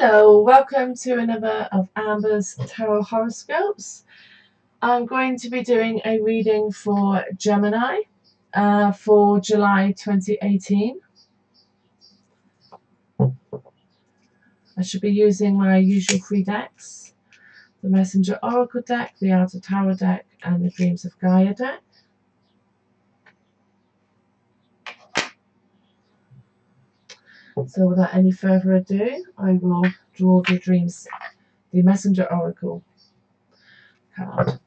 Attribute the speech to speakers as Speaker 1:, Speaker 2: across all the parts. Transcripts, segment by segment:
Speaker 1: Hello, welcome to another of Amber's Tarot Horoscopes. I'm going to be doing a reading for Gemini for July 2018. I should be using my usual three decks: the Messenger Oracle deck, the Art of Tarot deck, and the Dreams of Gaia deck. So without any further ado, I will draw the Messenger Oracle card.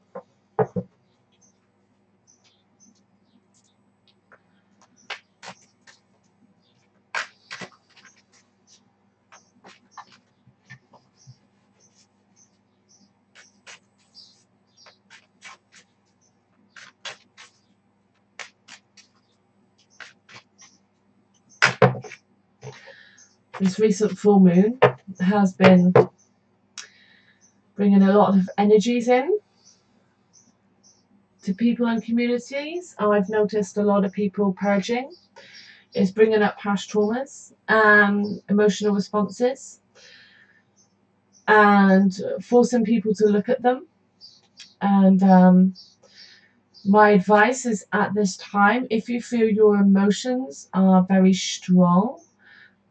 Speaker 1: This recent full moon has been bringing a lot of energies in to people and communities. I've noticed a lot of people purging. It's bringing up past traumas and emotional responses and forcing people to look at them. And my advice is, at this time, if you feel your emotions are very strong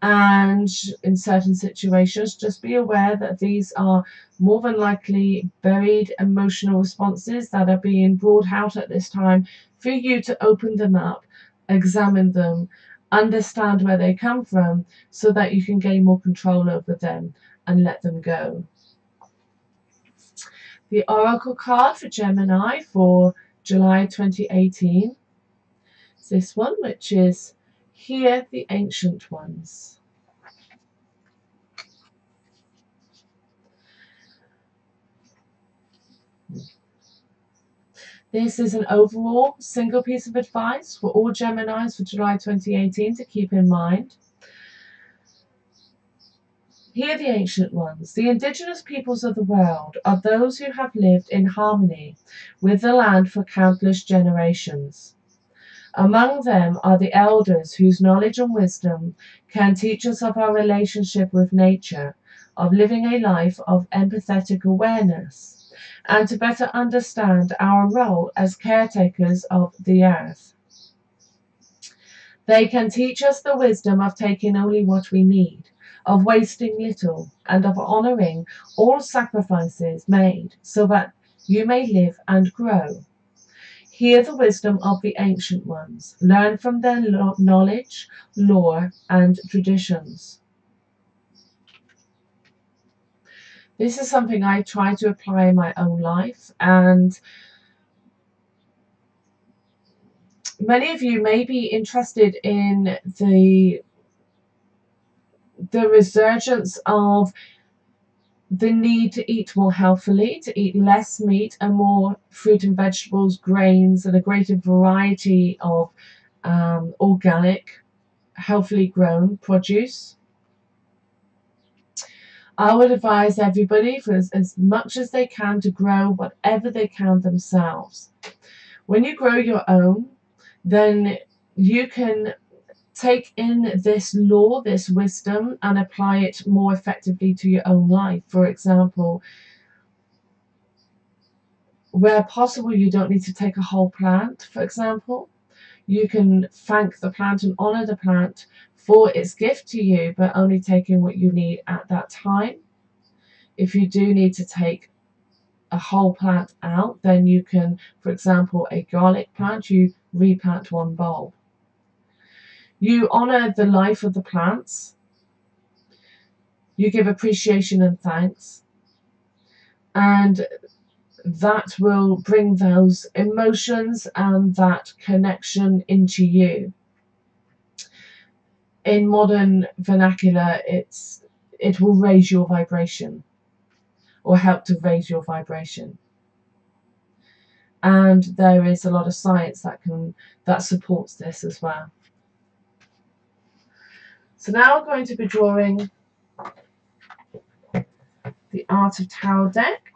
Speaker 1: and in certain situations, just be aware that these are more than likely buried emotional responses that are being brought out at this time for you to open them up, examine them, understand where they come from, so that you can gain more control over them and let them go. The Oracle card for Gemini for July 2018 is this one, which is Hear the Ancient Ones. This is an overall single piece of advice for all Geminis for July 2018 to keep in mind. Hear the ancient ones. The indigenous peoples of the world are those who have lived in harmony with the land for countless generations. Among them are the elders whose knowledge and wisdom can teach us of our relationship with nature, of living a life of empathetic awareness, and to better understand our role as caretakers of the earth. They can teach us the wisdom of taking only what we need, of wasting little, and of honoring all sacrifices made so that you may live and grow. Hear the wisdom of the ancient ones. Learn from their knowledge, lore, and traditions. This is something I try to apply in my own life, and many of you may be interested in the resurgence of the need to eat more healthily, to eat less meat and more fruit and vegetables, grains, and a greater variety of organic, healthily grown produce. I would advise everybody, for as much as they can, to grow whatever they can themselves. When you grow your own, then you can take in this law, this wisdom, and apply it more effectively to your own life. For example, where possible, you don't need to take a whole plant, for example. You can thank the plant and honor the plant for its gift to you, but only taking what you need at that time. If you do need to take a whole plant out, then you can, for example, a garlic plant, you replant one bulb. You honor the life of the plants. You give appreciation and thanks. And that will bring those emotions and that connection into you. In modern vernacular, it will raise your vibration, or help to raise your vibration. And there is a lot of science that supports this as well. So now I'm going to be drawing the Art of Tarot deck.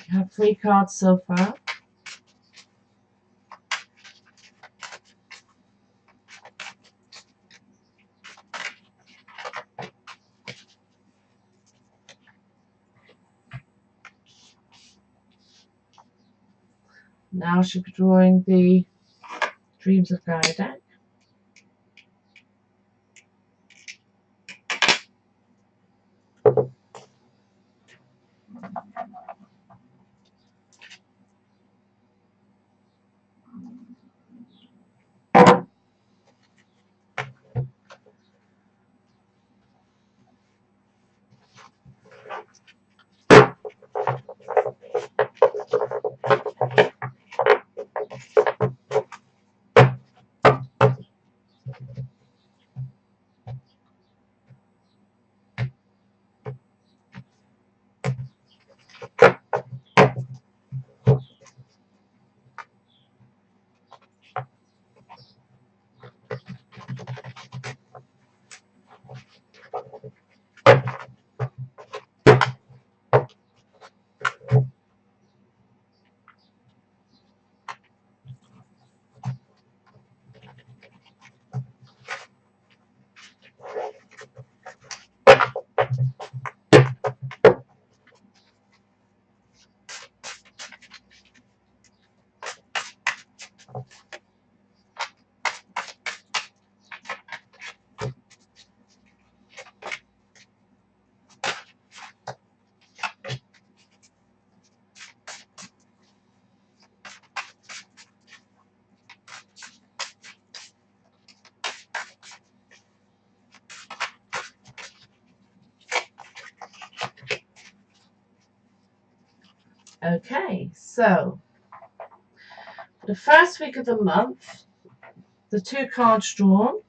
Speaker 1: You have 3 cards so far. Now I should be drawing the Dreams of Gaia deck. Okay, so for the first week of the month, the 2 cards drawn,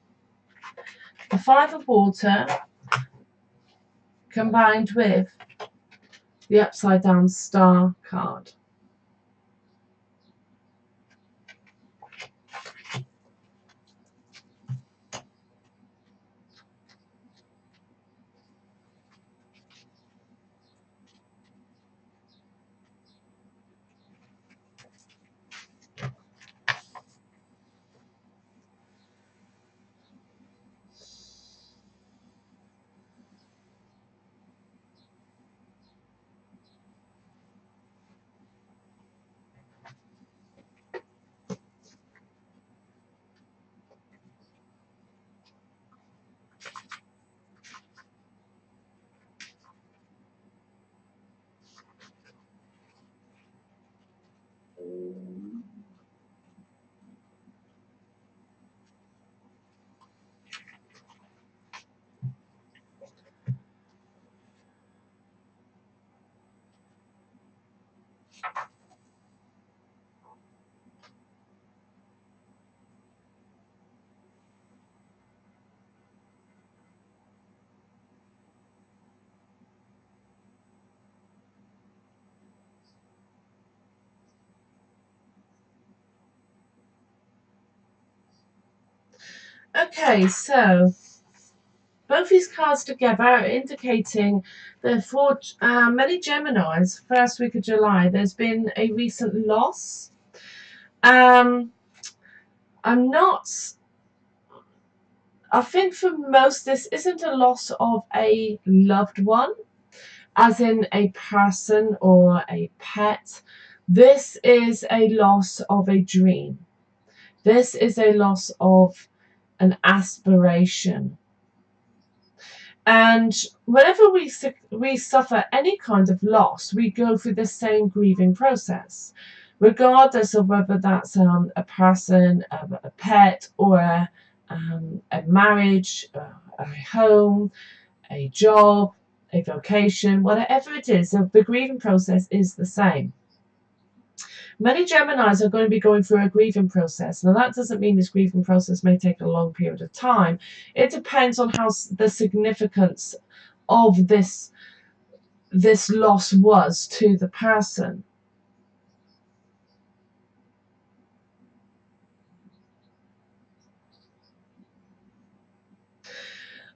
Speaker 1: the 5 of water combined with the upside down star card. Okay, so both these cards together are indicating that for many Geminis, first week of July, there's been a recent loss. I'm not. I think for most, this isn't a loss of a loved one, as in a person or a pet. This is a loss of a dream. This is a loss of an aspiration. And whenever we suffer any kind of loss, we go through the same grieving process, regardless of whether that's a person, a pet, or a marriage, a home, a job, a vocation, whatever it is. So the grieving process is the same. Many Geminis are going to be going through a grieving process. Now, that doesn't mean this grieving process may take a long period of time. It depends on how the significance of this loss was to the person.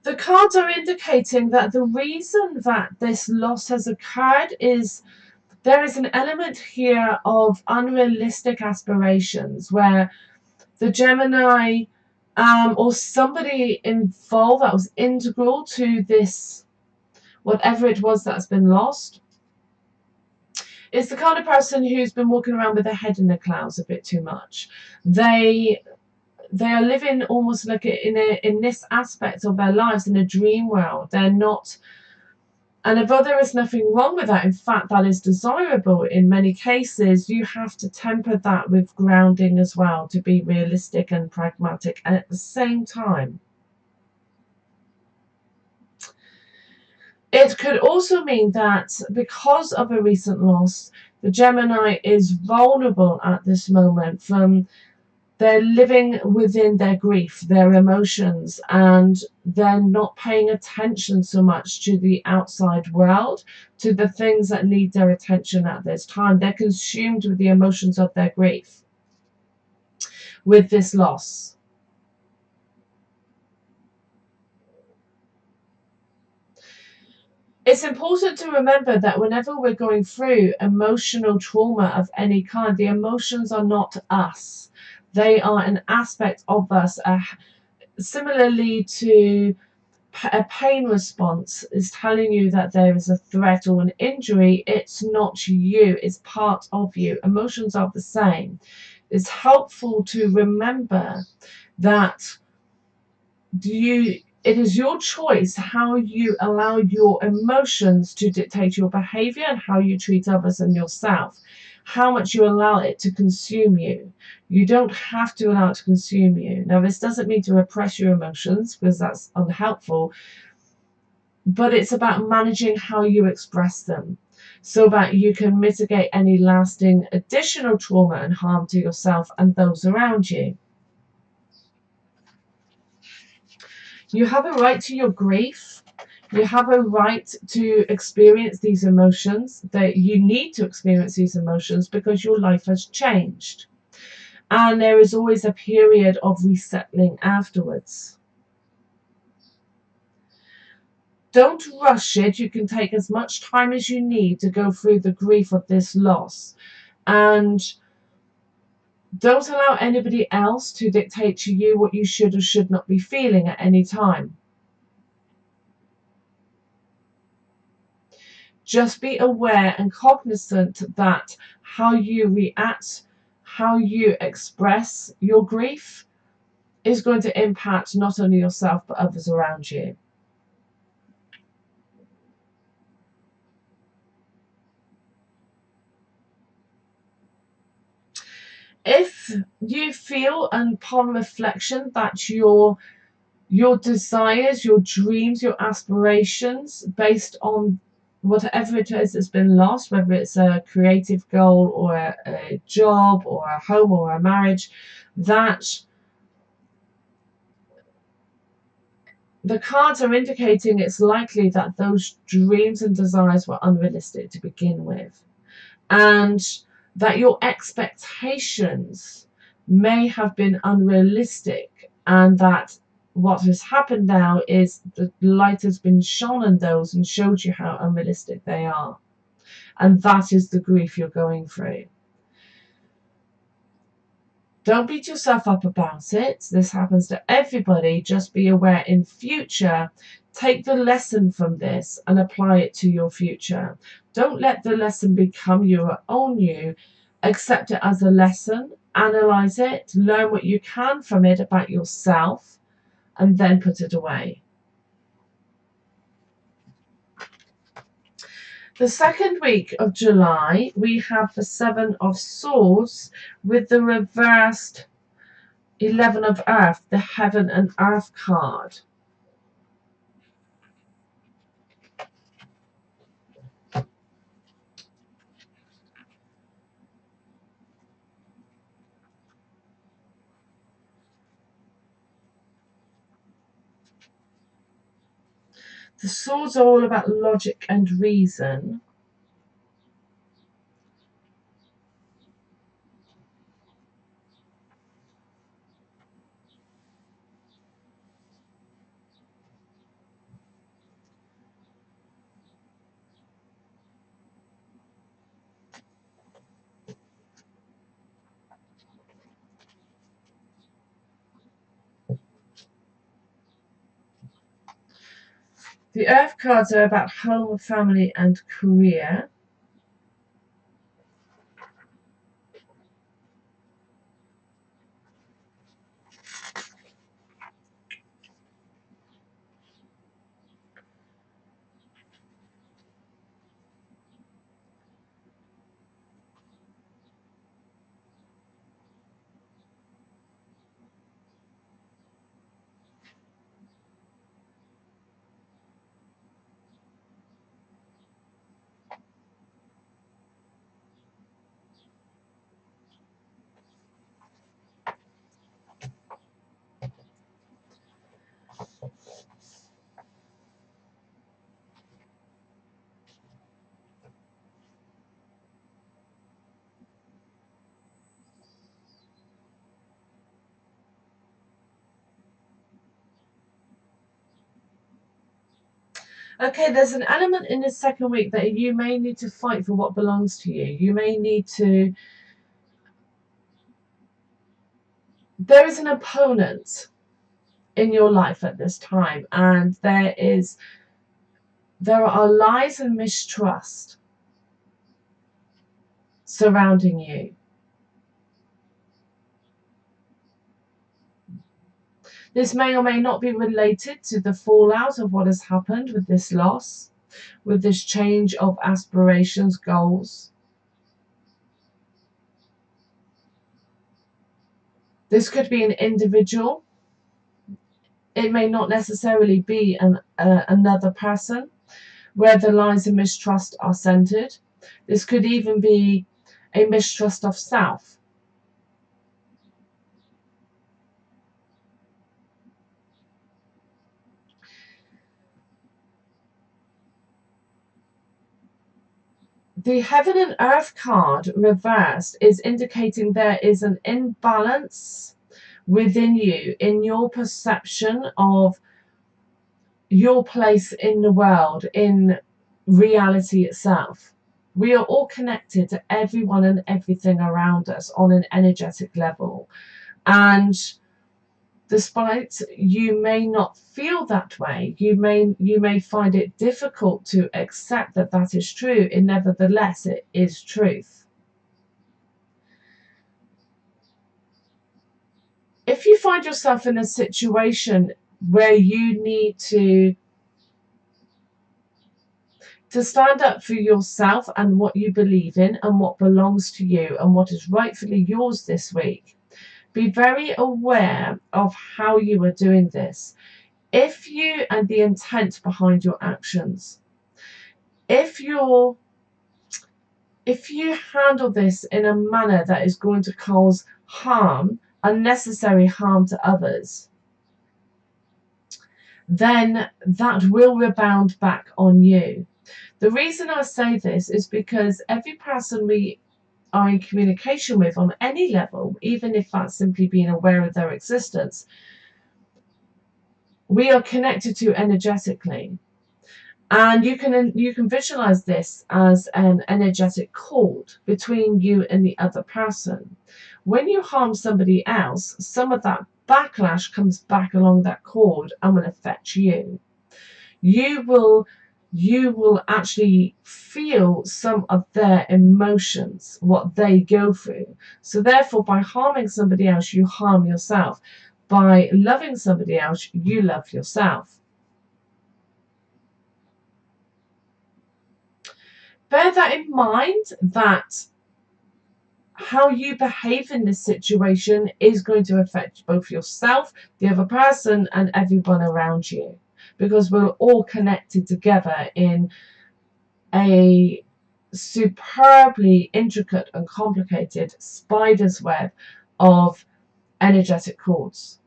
Speaker 1: The cards are indicating that the reason that this loss has occurred is There is an element here of unrealistic aspirations where the Gemini or somebody involved that was integral to this, whatever it was that's been lost, is the kind of person who's been walking around with their head in the clouds a bit too much. They are living almost like in this aspect of their lives in a dream world. They're not, and although there is nothing wrong with that, in fact, that is desirable in many cases, you have to temper that with grounding as well to be realistic and pragmatic. And at the same time, it could also mean that because of a recent loss, the Gemini is vulnerable at this moment from they're living within their grief, their emotions, and they're not paying attention so much to the outside world, to the things that need their attention at this time. They're consumed with the emotions of their grief, with this loss. It's important to remember that whenever we're going through emotional trauma of any kind, the emotions are not us. They are an aspect of us, similarly to a pain response is telling you that there is a threat or an injury. It's not you, it's part of you. Emotions are the same. It's helpful to remember that it is your choice how you allow your emotions to dictate your behavior and how you treat others and yourself, how much you allow it to consume you. You don't have to allow it to consume you. Now, this doesn't mean to repress your emotions because that's unhelpful, but it's about managing how you express them so that you can mitigate any lasting additional trauma and harm to yourself and those around you. You have a right to your grief. You have a right to experience these emotions, that you need to experience these emotions because your life has changed. And there is always a period of resettling afterwards. Don't rush it. You can take as much time as you need to go through the grief of this loss. And don't allow anybody else to dictate to you what you should or should not be feeling at any time. Just be aware and cognizant that how you react, how you express your grief is going to impact not only yourself but others around you. If you feel upon reflection that your desires, your dreams, your aspirations based on whatever it is that's been lost, whether it's a creative goal or a job or a home or a marriage, that the cards are indicating it's likely that those dreams and desires were unrealistic to begin with, and that your expectations may have been unrealistic, and that what has happened now is the light has been shone on those and showed you how unrealistic they are. And that is the grief you're going through. Don't beat yourself up about it. This happens to everybody. Just be aware in future. Take the lesson from this and apply it to your future. Don't let the lesson become you or own you. Accept it as a lesson. Analyze it. Learn what you can from it about yourself and then put it away. The second week of July, we have the Seven of Swords with the reversed 11 of Earth, the Heaven and Earth card. The swords are all about logic and reason. The Earth cards are about home, family, and career. Okay, there's an element in this second week that you may need to fight for what belongs to you. You may need to... There is an opponent in your life at this time, and there are lies and mistrust surrounding you. This may or may not be related to the fallout of what has happened with this loss, with this change of aspirations, goals. This could be an individual. It may not necessarily be another person where the lies and mistrust are centered. This could even be a mistrust of self. The Heaven and Earth card reversed is indicating there is an imbalance within you in your perception of your place in the world, in reality itself. We are all connected to everyone and everything around us on an energetic level. And despite you may not feel that way, you may find it difficult to accept that that is true, and nevertheless it is truth. If you find yourself in a situation where you need to stand up for yourself and what you believe in and what belongs to you and what is rightfully yours this week, be very aware of how you are doing this. If you, and the intent behind your actions, if you handle this in a manner that is going to cause harm, unnecessary harm to others, then that will rebound back on you. The reason I say this is because every person we are in communication with on any level, even if that's simply being aware of their existence, we are connected to energetically. And you can visualize this as an energetic cord between you and the other person. When you harm somebody else, some of that backlash comes back along that cord and will affect you. You will actually feel some of their emotions, what they go through. So therefore, by harming somebody else, you harm yourself. By loving somebody else, you love yourself. Bear that in mind, that how you behave in this situation is going to affect both yourself, the other person, and everyone around you, because we're all connected together in a superbly intricate and complicated spider's web of energetic cords.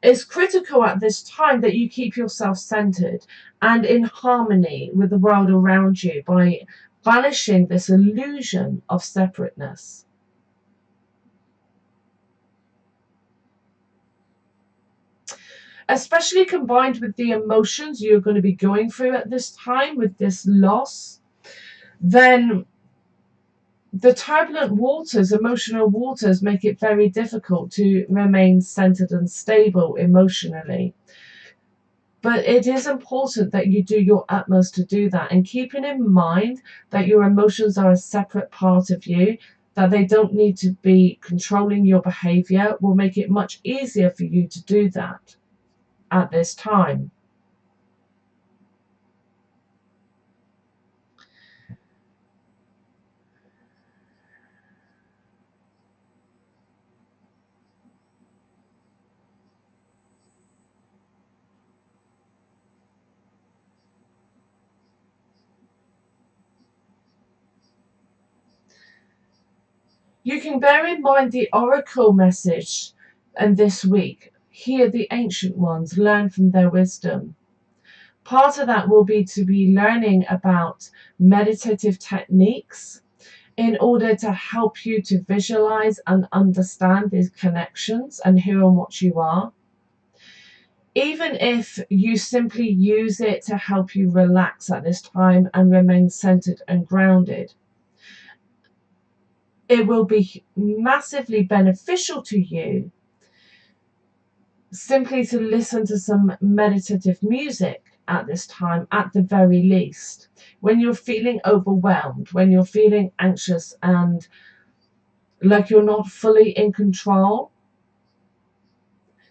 Speaker 1: It's critical at this time that you keep yourself centered and in harmony with the world around you by banishing this illusion of separateness. Especially combined with the emotions you're going to be going through at this time with this loss, then The turbulent waters, emotional waters, make it very difficult to remain centered and stable emotionally. But it is important that you do your utmost to do that, and keeping in mind that your emotions are a separate part of you, that they don't need to be controlling your behavior, will make it much easier for you to do that at this time. You can bear in mind the oracle message and this week. Hear the ancient ones, learn from their wisdom. Part of that will be to be learning about meditative techniques in order to help you to visualize and understand these connections and who and what you are. Even if you simply use it to help you relax at this time and remain centered and grounded, it will be massively beneficial to you simply to listen to some meditative music at this time, at the very least. When you're feeling overwhelmed, when you're feeling anxious and like you're not fully in control,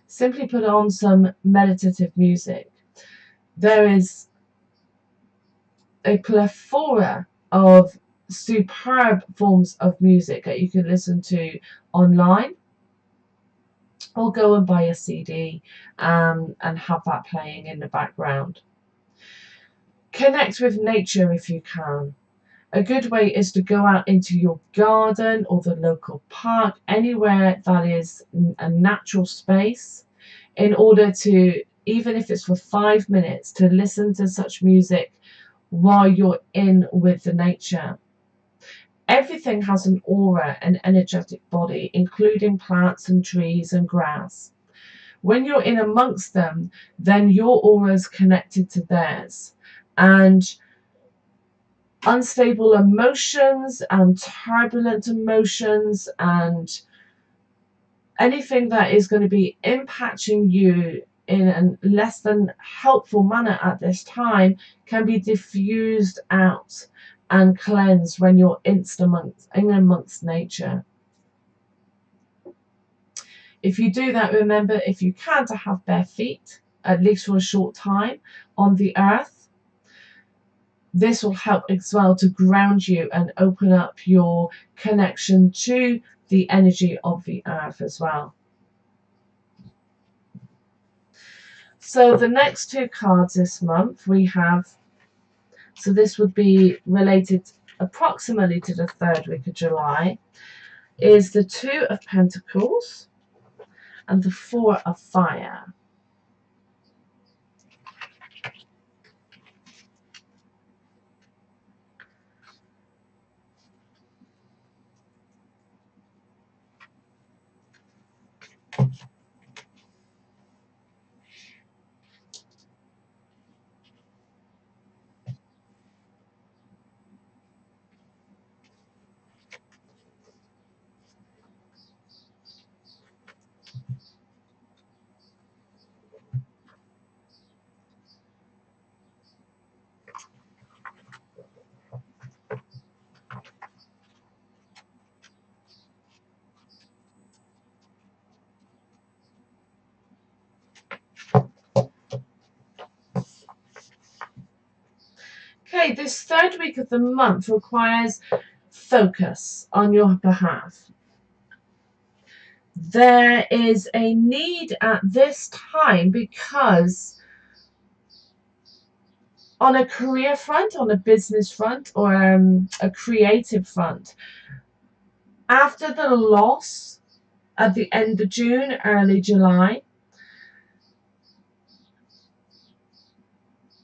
Speaker 1: simply put on some meditative music. There is a plethora of superb forms of music that you can listen to online, or go and buy a CD and have that playing in the background. Connect with nature if you can. A good way is to go out into your garden or the local park, anywhere that is a natural space, in order to, even if it's for 5 minutes, to listen to such music while you're in with the nature. Everything has an aura, an energetic body, including plants and trees and grass. When you're in amongst them, then your aura is connected to theirs. And unstable emotions and turbulent emotions and anything that is going to be impacting you in a less than helpful manner at this time can be diffused out and cleansed when you're in amongst nature. If you do that, remember, if you can, to have bare feet, at least for a short time, on the earth. This will help as well to ground you and open up your connection to the energy of the earth as well. So the next two cards this month we have, so this would be related approximately to the third week of July, is the Two of Pentacles and the Four of Fire. Okay, this third week of the month requires focus on your behalf. There is a need at this time because on a career front, on a business front, or a creative front, after the loss at the end of June, early July,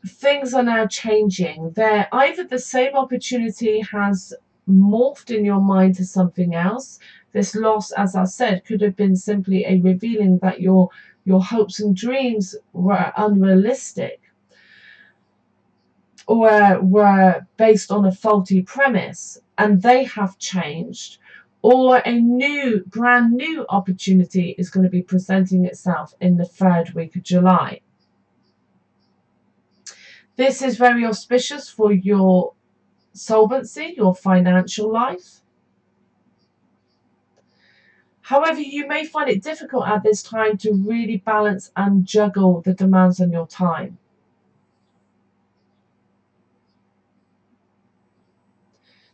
Speaker 1: things are now changing. They're either the same opportunity has morphed in your mind to something else. This loss, as I said, could have been simply a revealing that your hopes and dreams were unrealistic. or were based on a faulty premise and they have changed, or a brand new opportunity is going to be presenting itself in the 3rd week of July. This is very auspicious for your solvency, your financial life. However, you may find it difficult at this time to really balance and juggle the demands on your time.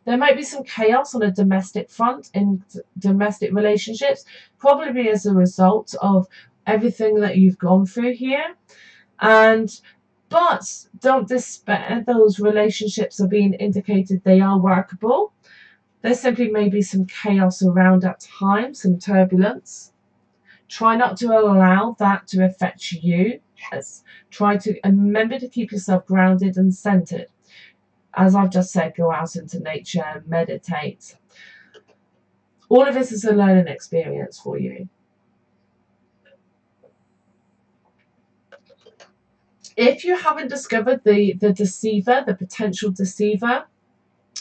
Speaker 1: There might be some chaos on a domestic front in domestic relationships, probably as a result of everything that you've gone through here. But don't despair. Those relationships are being indicated they are workable. There simply may be some chaos around at times, some turbulence. Try not to allow that to affect you. Try to remember to keep yourself grounded and centered. As I've just said, go out into nature, meditate. All of this is a learning experience for you. If you haven't discovered the deceiver, the potential deceiver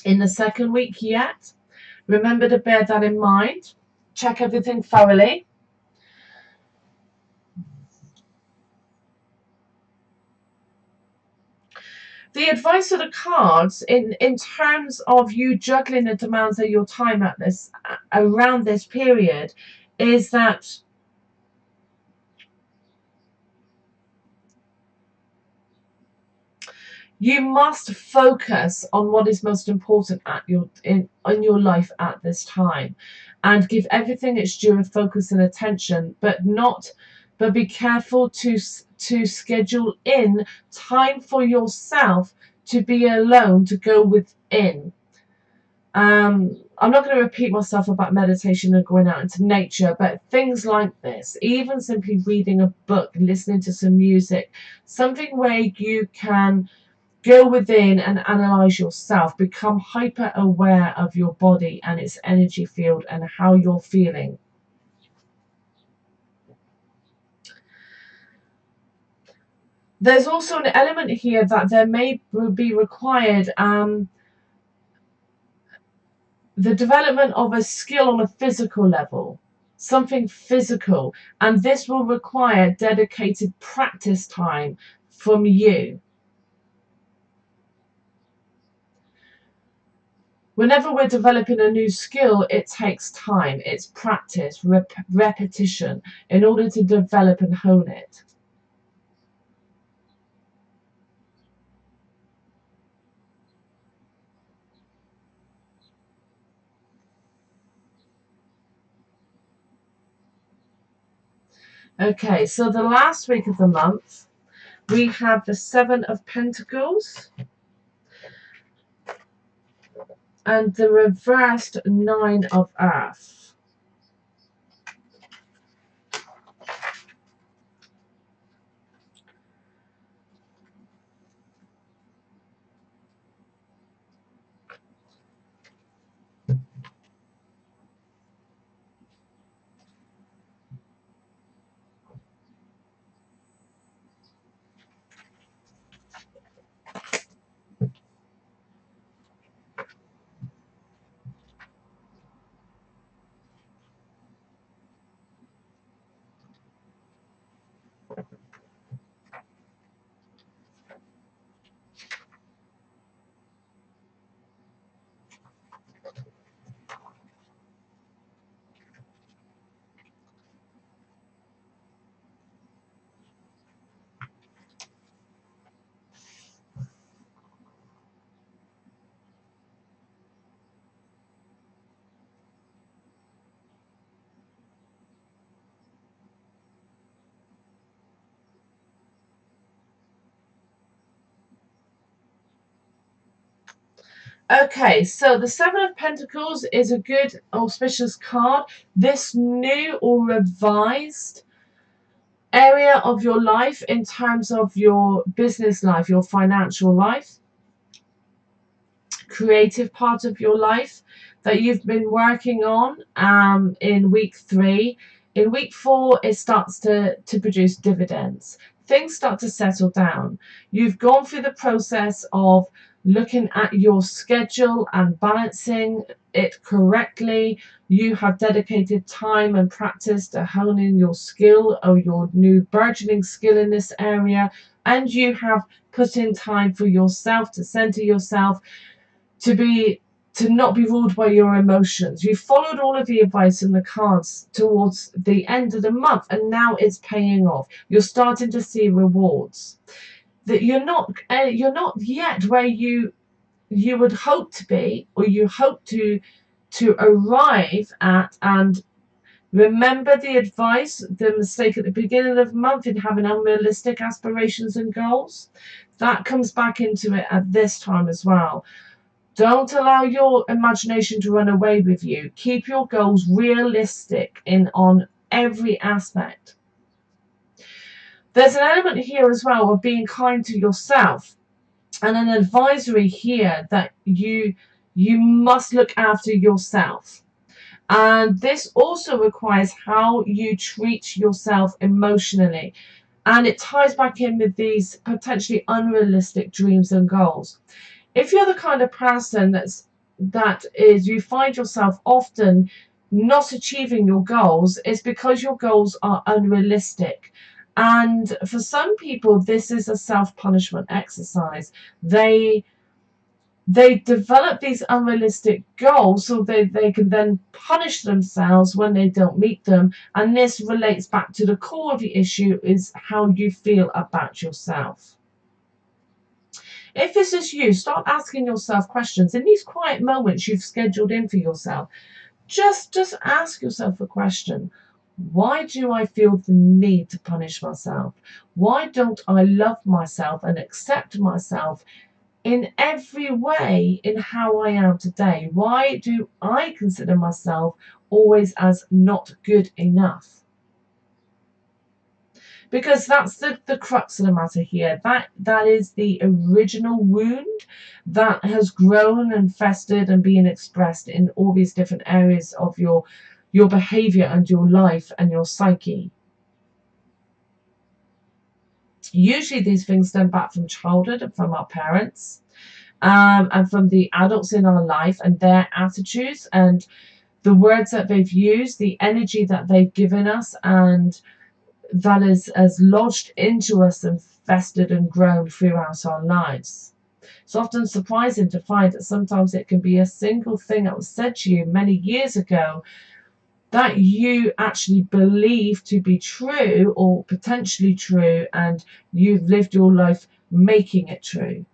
Speaker 1: in the 2nd week yet, remember to bear that in mind. Check everything thoroughly. The advice of the cards in terms of you juggling the demands of your time around this period is that you must focus on what is most important in your life at this time, and give everything its due of focus and attention, but be careful to schedule in time for yourself to be alone, to go within. I'm not going to repeat myself about meditation and going out into nature, but things like this, even simply reading a book, listening to some music, something where you can go within and analyze yourself, become hyper aware of your body and its energy field and how you're feeling. There's also an element here that there may be required the development of a skill on a physical level, something physical, and this will require dedicated practice time from you. Whenever we're developing a new skill, it takes time, it's practice, repetition, in order to develop and hone it. Okay, so the last week of the month, we have the 7 of Pentacles and the reversed 9 of Earth. Okay, so the 7 of Pentacles is a good auspicious card. This new or revised area of your life in terms of your business life, your financial life, creative part of your life that you've been working on in week 3. In week 4, it starts to produce dividends. things start to settle down. You've gone through the process of looking at your schedule and balancing it correctly. You have dedicated time and practice to honing your skill or your new burgeoning skill in this area, and you have put in time for yourself to center yourself, to not be ruled by your emotions. You followed all of the advice in the cards towards the end of the month, and now it's paying off. You're starting to see rewards. That you're not yet where you would hope to be, or you hope to arrive at. And remember the advice, the mistake at the beginning of the month in having unrealistic aspirations and goals? That comes back into it at this time as well. Don't allow your imagination to run away with you. Keep your goals realistic on every aspect. There's an element here as well of being kind to yourself, and an advisory here that you must look after yourself. And this also requires how you treat yourself emotionally. And it ties back in with these potentially unrealistic dreams and goals. If you're the kind of person you find yourself often not achieving your goals, it's because your goals are unrealistic. And for some people, this is a self-punishment exercise. They develop these unrealistic goals so they can then punish themselves when they don't meet them. And this relates back to the core of the issue, is how you feel about yourself. If this is you, start asking yourself questions. In these quiet moments you've scheduled in for yourself, just ask yourself a question. Why do I feel the need to punish myself? Why don't I love myself and accept myself in every way in how I am today? Why do I consider myself always as not good enough? Because that's the crux of the matter here. That is the original wound that has grown and festered and being expressed in all these different areas of your behavior and your life and your psyche. Usually these things stem back from childhood and from our parents, and from the adults in our life and their attitudes and the words that they've used, the energy that they've given us, and that is as lodged into us and festered and grown throughout our lives. It's often surprising to find that sometimes it can be a single thing that was said to you many years ago that you actually believe to be true or potentially true, and you've lived your life making it true.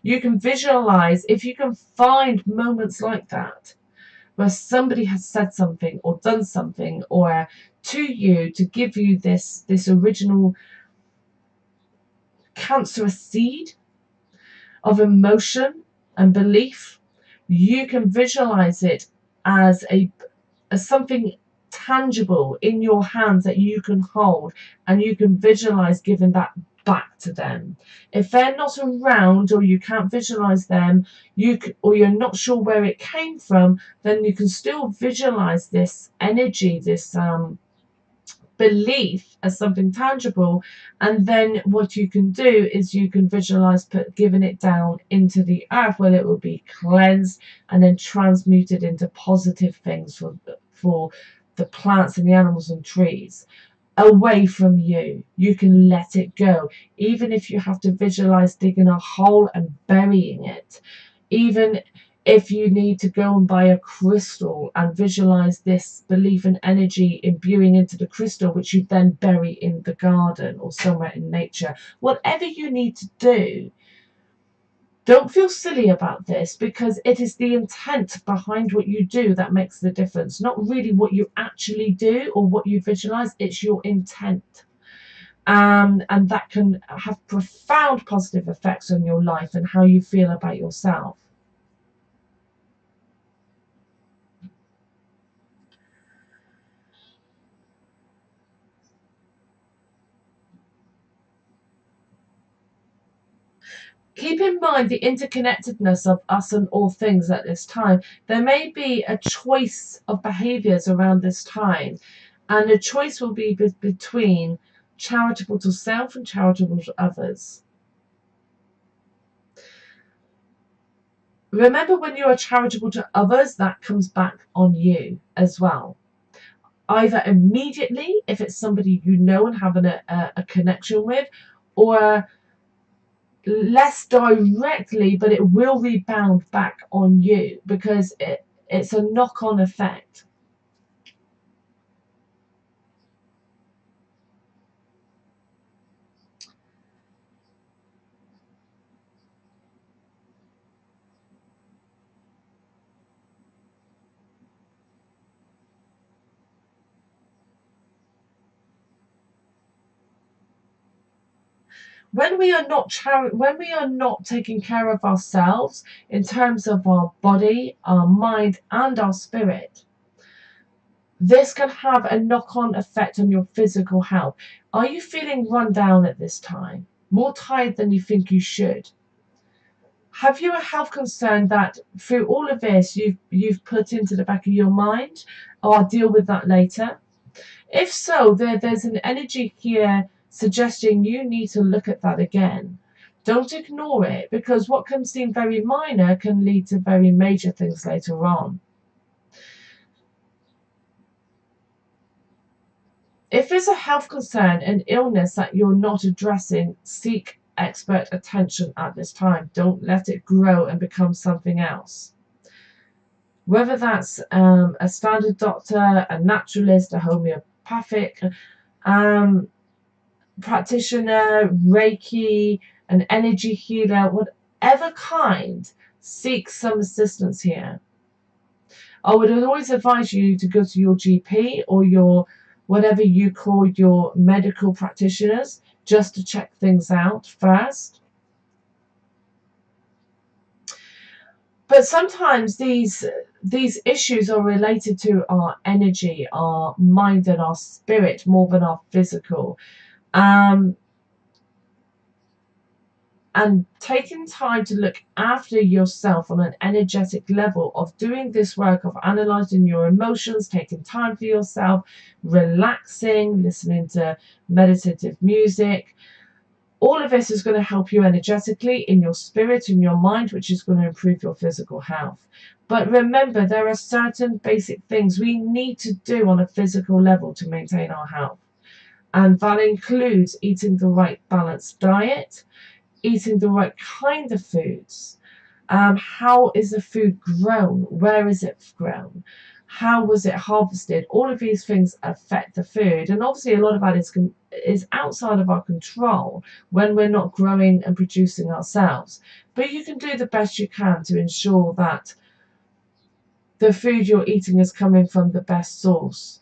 Speaker 1: You can visualize, if you can find moments like that, where somebody has said something or done something or to you to give you this original cancerous seed of emotion and belief, you can visualize it as something tangible in your hands that you can hold, and you can visualize giving that back to them. If they're not around, or you can't visualize them, or you're not sure where it came from, then you can still visualize this energy, this belief as something tangible. And then what you can do is you can visualize giving it down into the earth, where it will be cleansed and then transmuted into positive things for the plants and the animals and trees. Away from you. You can let it go. Even if you have to visualize digging a hole and burying it. Even if you need to go and buy a crystal and visualize this belief and energy imbuing into the crystal, which you then bury in the garden or somewhere in nature. Whatever you need to do, don't feel silly about this, because it is the intent behind what you do that makes the difference. Not really what you actually do or what you visualize, it's your intent. And that can have profound positive effects on your life and how you feel about yourself. Keep in mind the interconnectedness of us and all things at this time. There may be a choice of behaviors around this time, And the choice will be between charitable to self and charitable to others. Remember, when you are charitable to others, that comes back on you as well. Either immediately, if it's somebody you know and having a connection with, or less directly, but it will rebound back on you because it's a knock-on effect. When we are not taking care of ourselves in terms of our body, our mind, and our spirit, this can have a knock-on effect on your physical health. Are you feeling run down at this time? More tired than you think you should? Have you a health concern that through all of this you've put into the back of your mind? Oh, I'll deal with that later. If so, there's an energy here suggesting you need to look at that again. Don't ignore it, because what can seem very minor can lead to very major things later on. If there's a health concern, an illness that you're not addressing, seek expert attention at this time. Don't let it grow and become something else. Whether that's a standard doctor, a naturalist, a homeopathic practitioner, Reiki, an energy healer, whatever kind, seek some assistance here. I would always advise you to go to your GP or your whatever you call your medical practitioners, just to check things out first. But sometimes these issues are related to our energy, our mind, and our spirit more than our physical. And taking time to look after yourself on an energetic level, of doing this work of analyzing your emotions, taking time for yourself, relaxing, listening to meditative music, all of this is going to help you energetically, in your spirit, in your mind, which is going to improve your physical health. But remember, there are certain basic things we need to do on a physical level to maintain our health. And that includes eating the right balanced diet, eating the right kind of foods. How is the food grown? Where is it grown? How was it harvested? All of these things affect the food, and obviously a lot of that is outside of our control when we're not growing and producing ourselves. But you can do the best you can to ensure that the food you're eating is coming from the best source.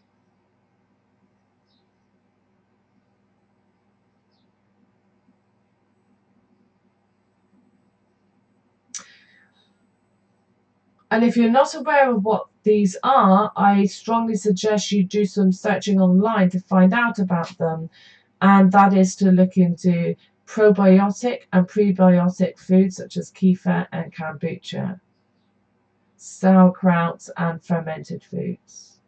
Speaker 1: And if you're not aware of what these are, I strongly suggest you do some searching online to find out about them. And that is to look into probiotic and prebiotic foods such as kefir and kombucha, sauerkraut, and fermented foods.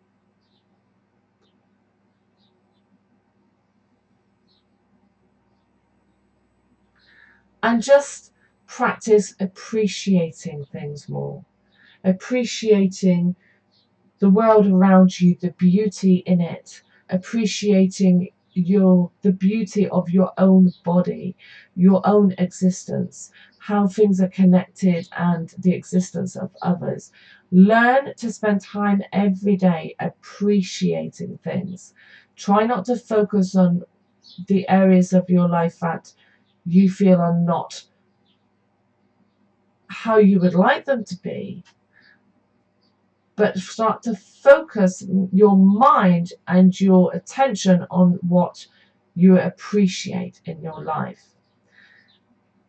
Speaker 1: And just practice appreciating things more, appreciating the world around you, the beauty in it, appreciating the beauty of your own body, your own existence, how things are connected, and the existence of others. Learn to spend time every day appreciating things. Try not to focus on the areas of your life that you feel are not how you would like them to be, but start to focus your mind and your attention on what you appreciate in your life.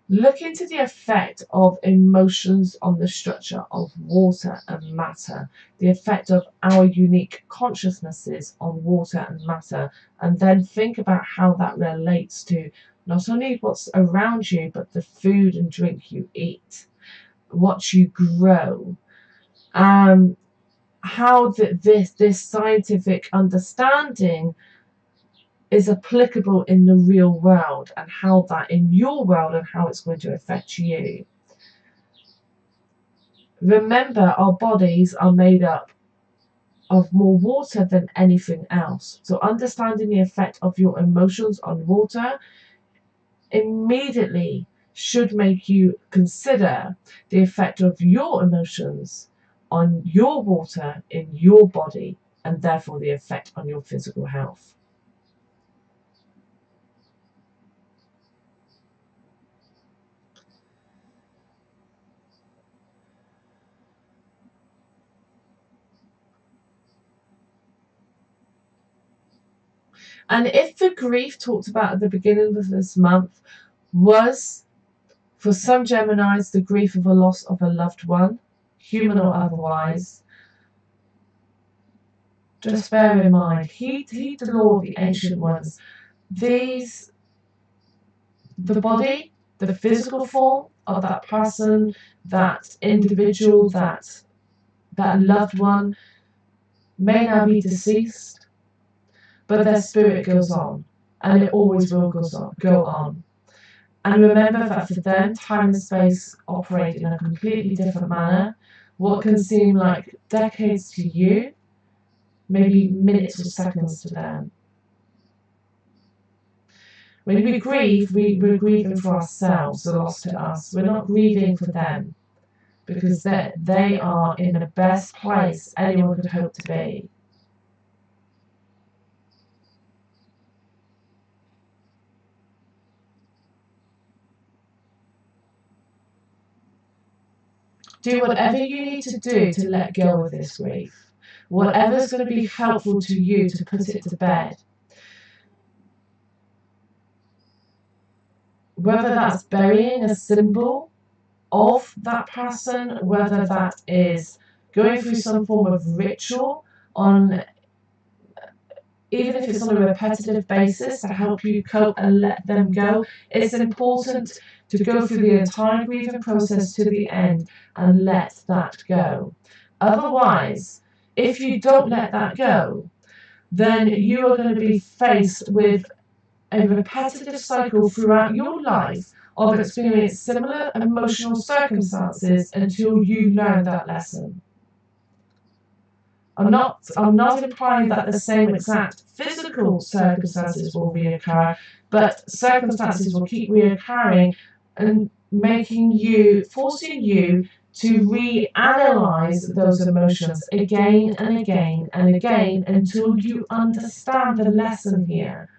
Speaker 1: Look into the effect of emotions on the structure of water and matter, the effect of our unique consciousnesses on water and matter, and then think about how that relates to not only what's around you, but the food and drink you eat, what you grow. how this scientific understanding is applicable in the real world, and how that in your world and how it's going to affect you. Remember, our bodies are made up of more water than anything else. So understanding the effect of your emotions on water immediately should make you consider the effect of your emotions on your water in your body, and therefore the effect on your physical health. And if the grief talked about at the beginning of this month was, for some Geminis, the grief of a loss of a loved one, human or otherwise, just bear in mind, heed the law of the ancient ones. The body, the physical form of that person, that individual, that loved one may now be deceased, but their spirit goes on, and it always will go on. And remember that for them, time and space operate in a completely different manner. What can seem like decades to you, maybe minutes or seconds to them. When we grieve, we're grieving for ourselves, the loss to us. We're not grieving for them, because they are in the best place anyone could hope to be. Do whatever you need to do to let go of this grief. Whatever's going to be helpful to you to put it to bed. Whether that's burying a symbol of that person, whether that is going through some form of ritual on, even if it's on a repetitive basis, to help you cope and let them go. It's important to go through the entire grieving process to the end and let that go. Otherwise, if you don't let that go, then you are going to be faced with a repetitive cycle throughout your life of experiencing similar emotional circumstances until you learn that lesson. I'm not implying that the same exact physical circumstances will reoccur, but circumstances will keep reoccurring and forcing you to reanalyze those emotions again and again and again until you understand the lesson here,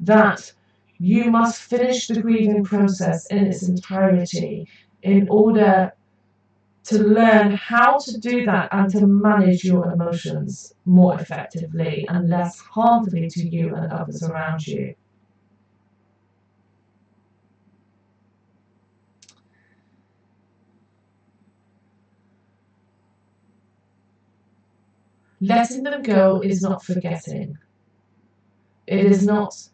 Speaker 1: that you must finish the grieving process in its entirety in order to learn how to do that and to manage your emotions more effectively and less harmfully to you and others around you. Letting them go is not forgetting. It is not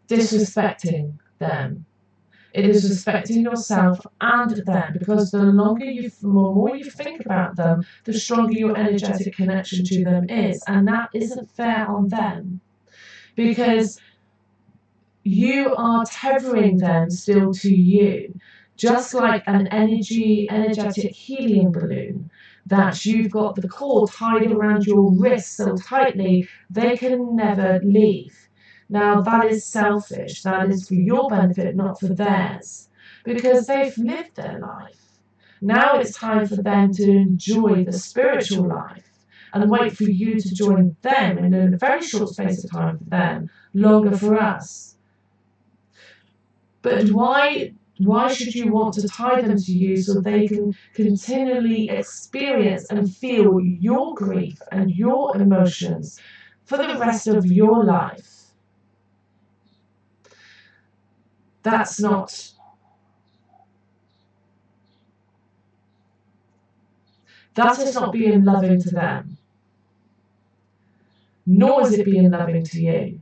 Speaker 1: disrespecting them. It is respecting yourself and them, because the more you think about them, the stronger your energetic connection to them is. And that isn't fair on them, because you are tethering them still to you, just like an energetic helium balloon, that you've got the cord tied around your wrist so tightly they can never leave. Now that is selfish. That is for your benefit, not for theirs, because they've lived their life. Now it's time for them to enjoy the spiritual life and wait for you to join them in a very short space of time for them, longer for us. But why should you want to tie them to you so they can continually experience and feel your grief and your emotions for the rest of your life? That is not being loving to them, nor is it being loving to you.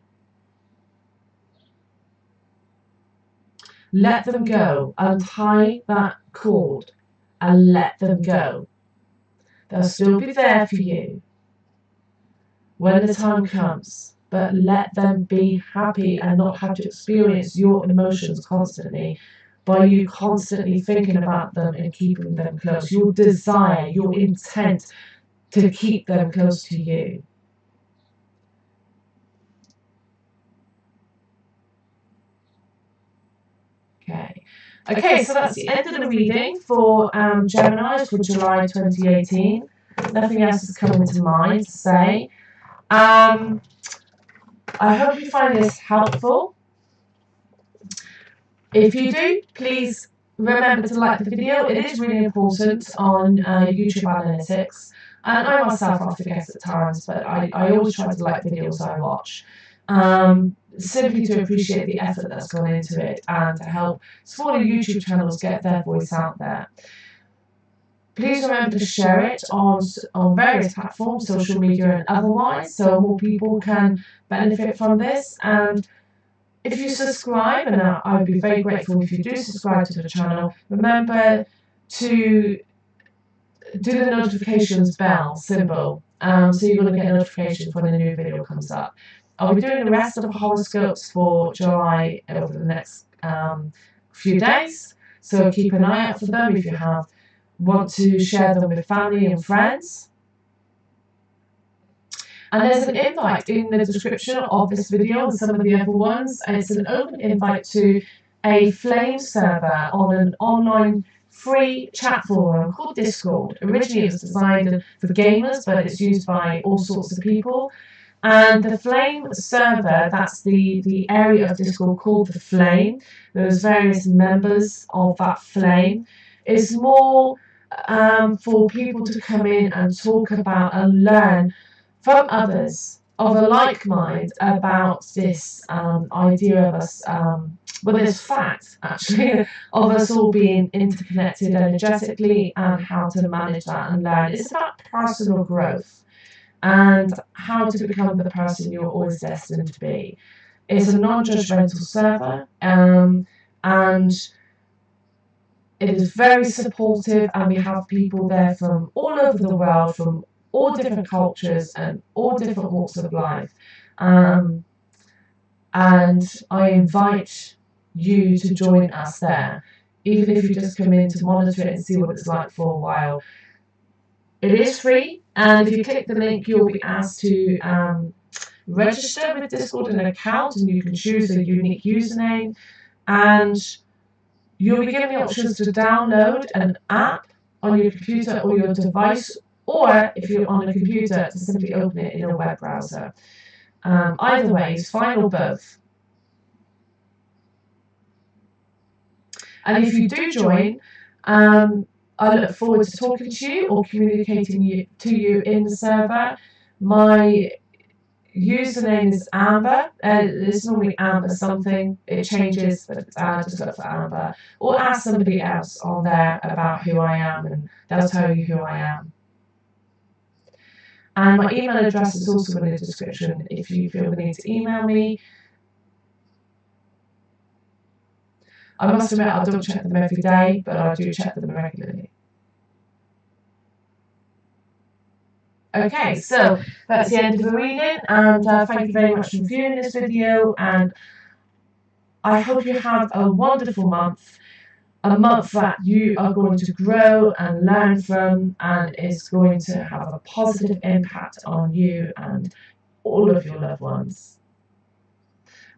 Speaker 1: Let them go. Untie that cord and let them go. They'll still be there for you when the time comes, but let them be happy and not have to experience your emotions constantly by you constantly thinking about them and keeping them close. Your desire, your intent to keep them close to you. Okay, so that's the end of the reading for Gemini for July 2018. Nothing else is coming to mind to say. I hope you find this helpful. If you do, please remember to like the video. It is really important on YouTube analytics. And I myself, I forget at times, but I always try to like videos I watch. Simply to appreciate the effort that's gone into it and to help smaller YouTube channels get their voice out there. Please remember to share it on various platforms, social media and otherwise, so more people can benefit from this. And if you subscribe, and I would be very grateful if you do subscribe to the channel, remember to do the notifications bell symbol, so you're going to get notifications when a new video comes up. I'll be doing the rest of the horoscopes for July over the next few days, so keep an eye out for them if you want to share them with family and friends. And there's an invite in the description of this video and some of the other ones. It's an open invite to a Flame server on an online free chat forum called Discord. Originally it was designed for gamers, but it's used by all sorts of people. And the Flame server, that's the area of Discord called the Flame. There's various members of that Flame. It's more for people to come in and talk about and learn from others of a like mind about this idea of us, this fact actually of us all being interconnected energetically and how to manage that and learn. It's about personal growth and how to become the person you're always destined to be. It's a non-judgmental server, and it is very supportive, and we have people there from all over the world, from all different cultures and all different walks of life. And I invite you to join us there, even if you just come in to monitor it and see what it's like for a while. It is free, and if you click the link, you'll be asked to register with Discord an account, and you can choose a unique username, and you'll be given the options to download an app on your computer or your device, or if you're on a computer, to simply open it in a web browser. Either way is fine, or both. And if you do join, I look forward to talking to you or communicating to you in the server. My username is Amber. It's normally Amber something. It changes, but just look for Amber. Or ask somebody else on there about who I am, and they'll tell you who I am. And my email address is also in the description if you feel the need to email me. I must admit, I don't check them every day, but I do check them regularly. Okay, so that's the end of the reading, and thank you very much for viewing this video, and I hope you have a wonderful month, a month that you are going to grow and learn from, and is going to have a positive impact on you and all of your loved ones.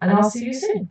Speaker 1: And I'll see you soon.